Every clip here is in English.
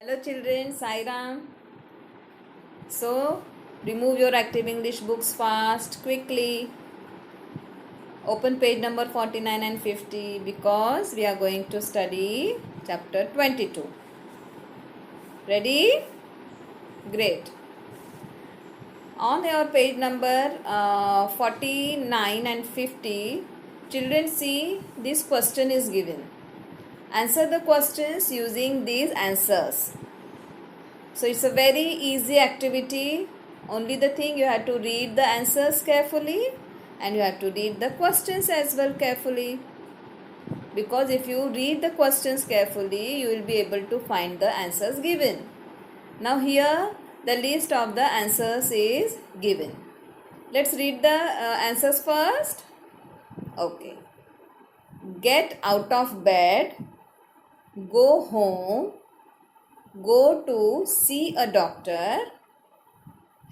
Hello children, Sai Ram. So, remove your active English books fast, quickly. Open page number 49 and 50 because we are going to study chapter 22. Ready? Great. On your page number 49 and 50, children see this question is given. Answer the questions using these answers. So it's a very easy activity. Only the thing you have to read the answers carefully and you have to read the questions as well carefully. Because if you read the questions carefully, you will be able to find the answers given. Now here the list of the answers is given. Let's read the answers first. Okay. Get out of bed, go home, go to see a doctor,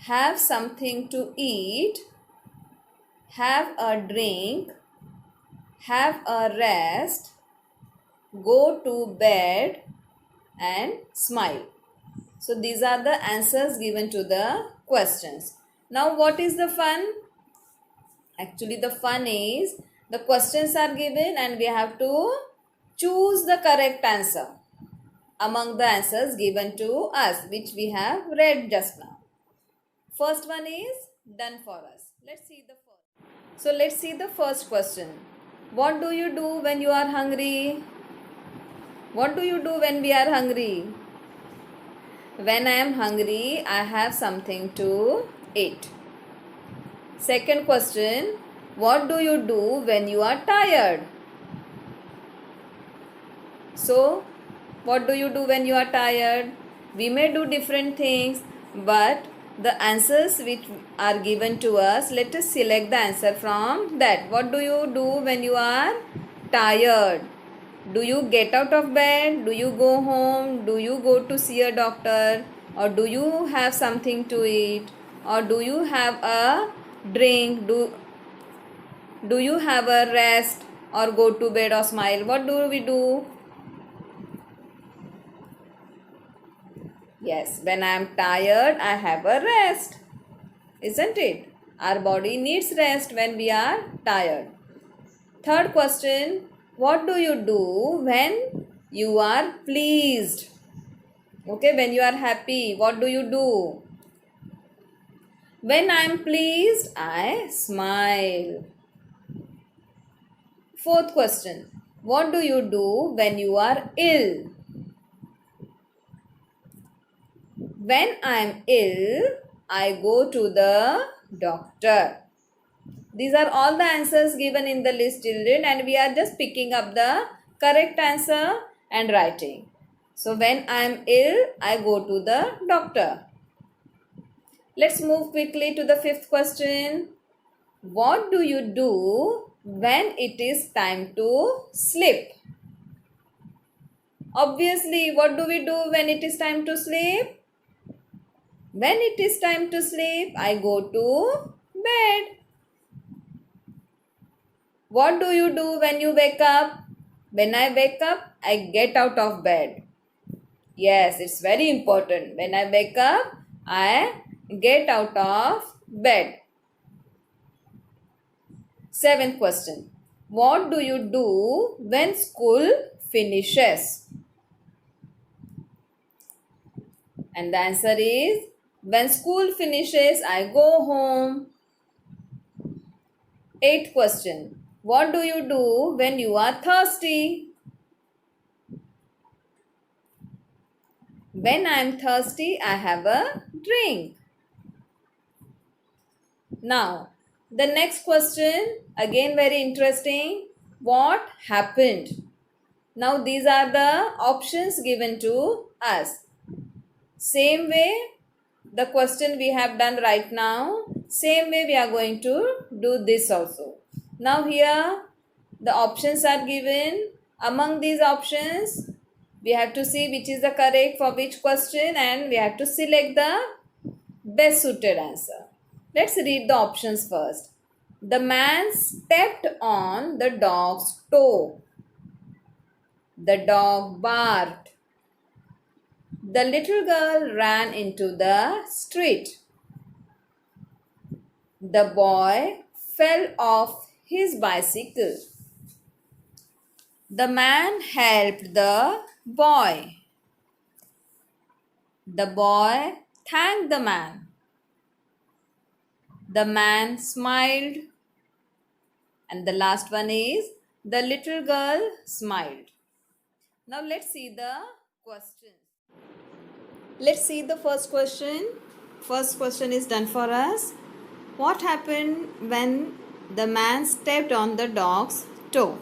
have something to eat, have a drink, have a rest, go to bed, and smile. So these are the answers given to the questions. Now what is the fun? Actually the fun is the questions are given and we have to choose the correct answer among the answers given to us, which we have read just now. First one is done for us. Let's see the first. So let's see the first question. What do you do when you are hungry? What do you do when we are hungry? When I am hungry, I have something to eat. Second question. What do you do when you are tired? So, what do you do when you are tired? We may do different things, but the answers which are given to us, let us select the answer from that. What do you do when you are tired? Do you get out of bed? Do you go home? Do you go to see a doctor? Or do you have something to eat? Or do you have a drink? Do you have a rest? Or go to bed or smile? What do we do? Yes, when I am tired, I have a rest. Isn't it? Our body needs rest when we are tired. Third question. What do you do when you are pleased? Okay, when you are happy, what do you do? When I am pleased, I smile. Fourth question. What do you do when you are ill? When I am ill, I go to the doctor. These are all the answers given in the list, children, and we are just picking up the correct answer and writing. So when I am ill, I go to the doctor. Let's move quickly to the fifth question. What do you do when it is time to sleep? Obviously, what do we do when it is time to sleep? When it is time to sleep, I go to bed. What do you do when you wake up? When I wake up, I get out of bed. Yes, it's very important. When I wake up, I get out of bed. Seventh question. What do you do when school finishes? And the answer is, when school finishes, I go home. Eighth question. What do you do when you are thirsty? When I am thirsty, I have a drink. Now, the next question, again very interesting. What happened? Now, these are the options given to us. Same way, the question we have done right now, same way we are going to do this also. Now, here the options are given. Among these options, we have to see which is the correct for which question and we have to select the best suited answer. Let's read the options first. The man stepped on the dog's toe. The dog barked. The little girl ran into the street. The boy fell off his bicycle. The man helped the boy. The boy thanked the man. The man smiled. And the last one is the little girl smiled. Now let's see the questions. Let's see the first question. First question is done for us. What happened when the man stepped on the dog's toe?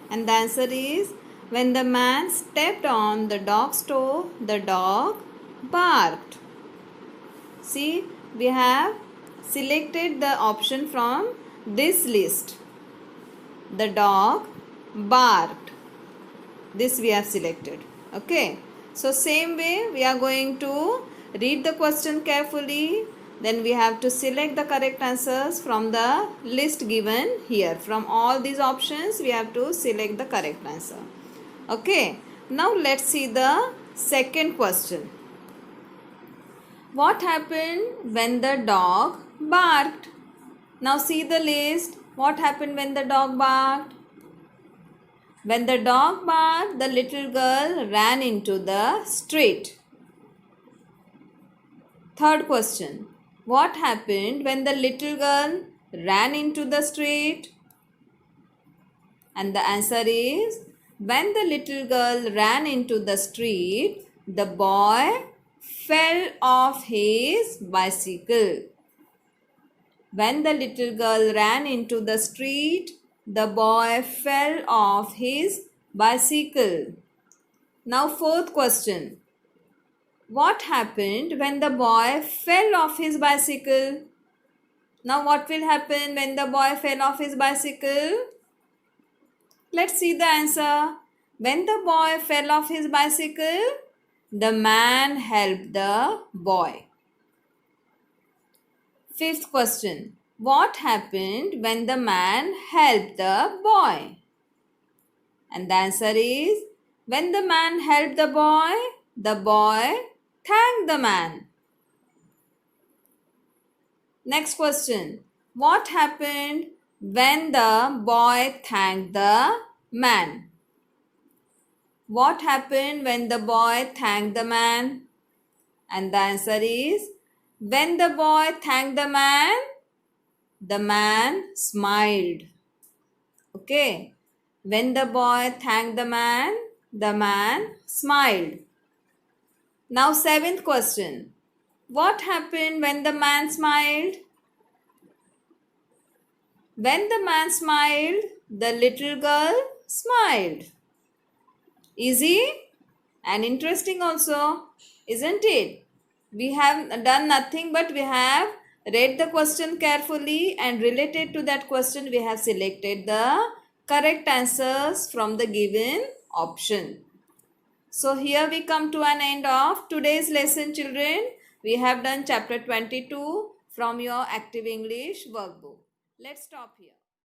And the answer is, when the man stepped on the dog's toe, the dog barked. See, we have selected the option from this list. The dog barked. This we have selected. Okay. So same way we are going to read the question carefully. Then we have to select the correct answers from the list given here. From all these options we have to select the correct answer. Okay. Now let's see the second question. What happened when the dog barked? Now see the list. What happened when the dog barked? When the dog barked, the little girl ran into the street. Third question. What happened when the little girl ran into the street? And the answer is, when the little girl ran into the street, the boy fell off his bicycle. When the little girl ran into the street, the boy fell off his bicycle. Now fourth question. What happened when the boy fell off his bicycle? Now what will happen when the boy fell off his bicycle? Let's see the answer. When the boy fell off his bicycle, the man helped the boy. Fifth question. What happened when the man helped the boy? And the answer is, when the man helped the boy thanked the man. Next question. What happened when the boy thanked the man? What happened when the boy thanked the man? And the answer is, when the boy thanked the man smiled. Okay. When the boy thanked the man smiled. Now seventh question. What happened when the man smiled? When the man smiled, the little girl smiled. Easy and interesting also, isn't it? We have done nothing but we have read the question carefully, and related to that question we have selected the correct answers from the given option. So here we come to an end of today's lesson, children. We have done chapter 22 from your Active English workbook. Let's stop here.